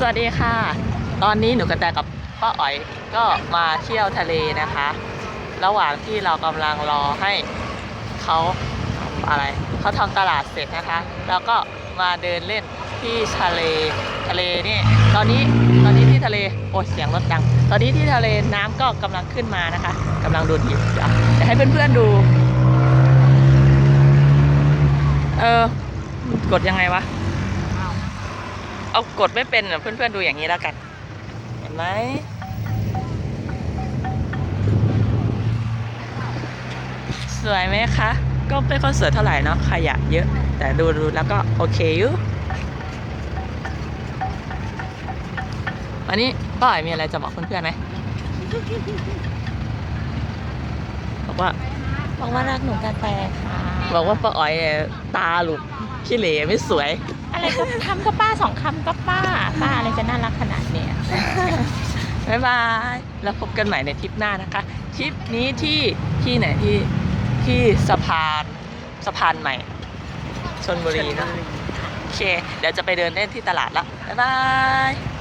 วัสดีค่ะ ตอนนี้หนูกระแตกับป้าอ๋อยก็มาเที่ยวทะเลนะคะ ระหว่างที่เรากำลังรอให้เขาอะไรเขาทำตลาดเสร็จนะคะ แล้วก็มาเดินเล่นที่ทะเลนี่ตอนนี้ที่ทะเลโอ้ยเสียงรถดัง ตอนนี้ที่ทะเลน้ำก็กำลังขึ้นมานะคะกำลังดูดอยู่จะให้เพื่อนๆดูกดยังไงวะเอากดไม่เป็นเพื่อนๆดูอย่างนี้แล้วกันเห็นไหมสวยไหมคะก็ไม่ค่อยสวยเท่าไหร่เนาะขยะเยอะแต่ดูแล้วก็โอเคอยู่วันนี้ป้าอ๋อยมีอะไรจะบอกเพื่อนๆไหมบอกว่ารักหนูกระแตค่ะบอกว่าป้าอ๋อยตาหลุดขี้เหร่ไม่สวยอะไรก็ทำก็ป้าสองคำก็ป้าอะไรจะน่ารักขนาดเนี้ย บ๊ายบายแล้วพบกันใหม่ในทริปหน้านะคะทริปนี้ที่ไหนที่สะพานใหม่ชลบุรีเนาะโอเคเดี๋ยวจะไปเดินเล่นที่ตลาดละบ๊ายบาย